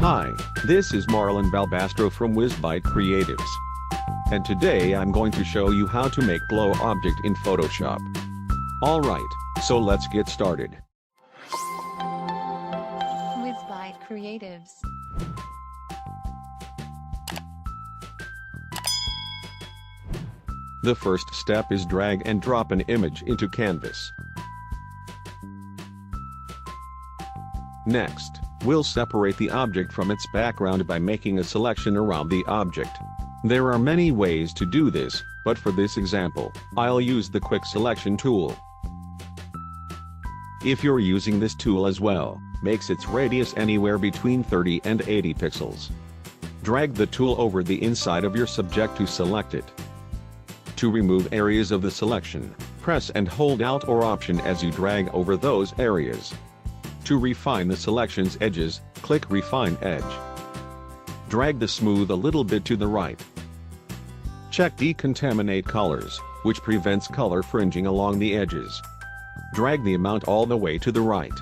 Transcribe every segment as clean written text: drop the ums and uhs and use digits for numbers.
Hi, this is Marlon Balbastro from WizBite Creatives. And today I'm going to show you how to make glow object in Photoshop. Alright, so let's get started. WizBite Creatives. The first step is drag and drop an image into canvas. Next, we'll separate the object from its background by making a selection around the object. There are many ways to do this, but for this example, I'll use the Quick Selection tool. If you're using this tool as well, makes its radius anywhere between 30 and 80 pixels. Drag the tool over the inside of your subject to select it. To remove areas of the selection, press and hold Alt or Option as you drag over those areas. To refine the selection's edges, click Refine Edge. Drag the smooth a little bit to the right. Check Decontaminate Colors, which prevents color fringing along the edges. Drag the amount all the way to the right.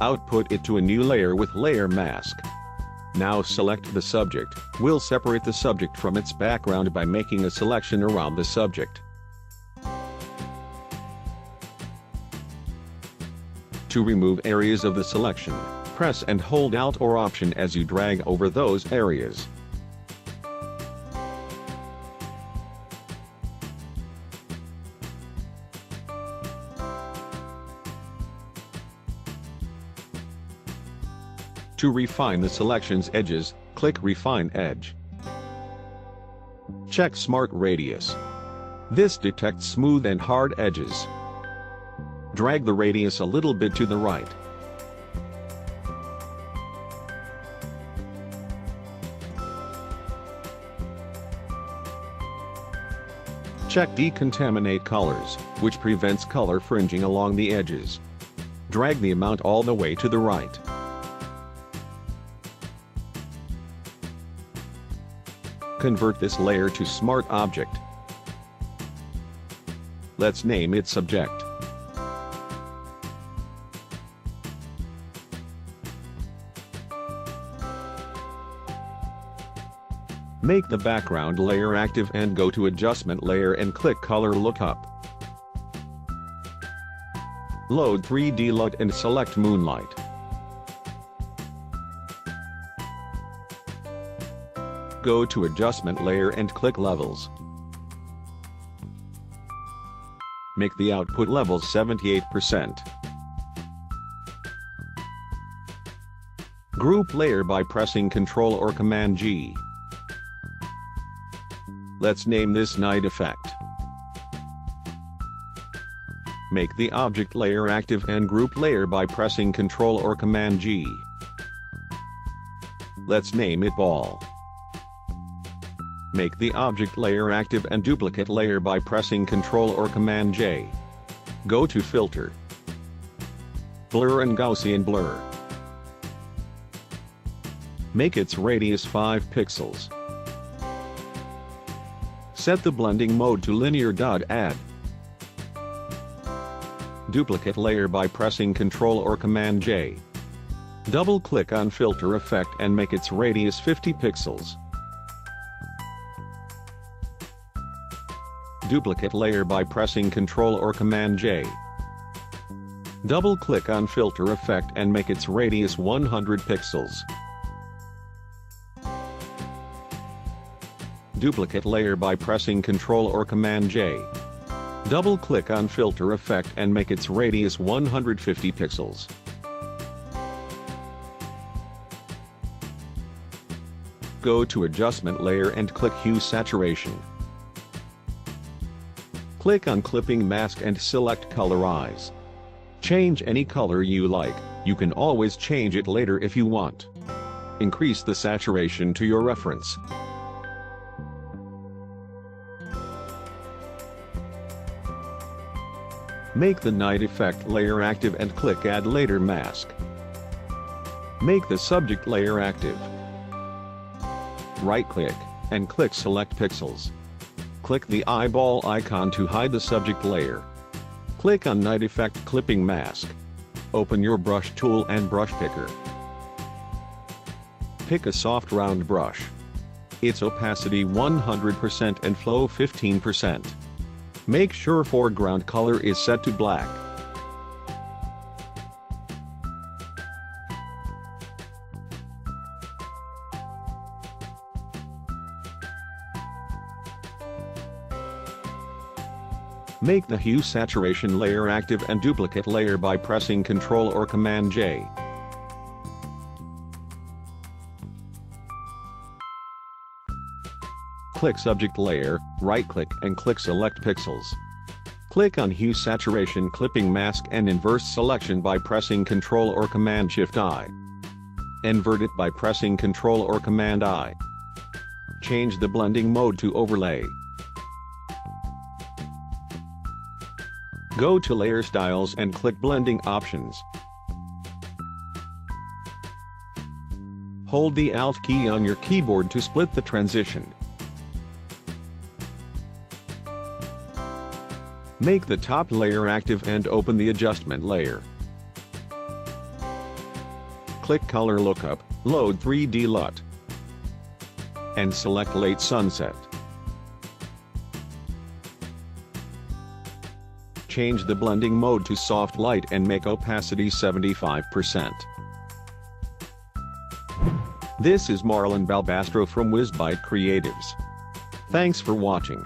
Output it to a new layer with Layer Mask. Now select the subject. We'll separate the subject from its background by making a selection around the subject. To remove areas of the selection, press and hold Alt or Option as you drag over those areas. To refine the selection's edges, click Refine Edge. Check Smart Radius. This detects smooth and hard edges. Drag the radius a little bit to the right. Check Decontaminate Colors, which prevents color fringing along the edges. Drag the amount all the way to the right. Convert this layer to Smart Object. Let's name it Subject. Make the background layer active and go to Adjustment Layer and click Color Lookup. Load 3D LUT and select Moonlight. Go to Adjustment Layer and click Levels. Make the output level 78%. Group layer by pressing Ctrl or Command G. Let's name this Night Effect. Make the object layer active and group layer by pressing Ctrl or Command G. Let's name it Ball. Make the object layer active and duplicate layer by pressing Ctrl or Command J. Go to Filter, Blur and Gaussian Blur. Make its radius 5 pixels. Set the blending mode to linear. Add. Duplicate layer by pressing Ctrl or Command J. Double-click on Filter Effect and make its radius 50 pixels. Duplicate layer by pressing Ctrl or Command J. Double-click on Filter Effect and make its radius 100 pixels. Duplicate layer by pressing Ctrl or Command J. Double-click on Filter Effect and make its radius 150 pixels. Go to Adjustment Layer and click Hue Saturation. Click on Clipping Mask and select Colorize. Change any color you like. You can always change it later if you want. Increase the saturation to your reference. Make the Night Effect layer active and click Add Later Mask. Make the subject layer active. Right-click, and click Select Pixels. Click the eyeball icon to hide the subject layer. Click on Night Effect Clipping Mask. Open your brush tool and brush picker. Pick a soft round brush. Its opacity 100% and flow 15%. Make sure foreground color is set to black. Make the hue saturation layer active and duplicate layer by pressing Ctrl or Command J. Click Subject Layer, right-click and click Select Pixels. Click on Hue Saturation Clipping Mask and Inverse Selection by pressing Ctrl or Command Shift-I. Invert it by pressing Ctrl or Command-I. Change the blending mode to Overlay. Go to Layer Styles and click Blending Options. Hold the Alt key on your keyboard to split the transition. Make the top layer active and open the adjustment layer. Click Color Lookup, load 3D LUT, and select Late Sunset. Change the blending mode to Soft Light and make opacity 75%. This is Marlon Balbastro from WizBite Creatives. Thanks for watching.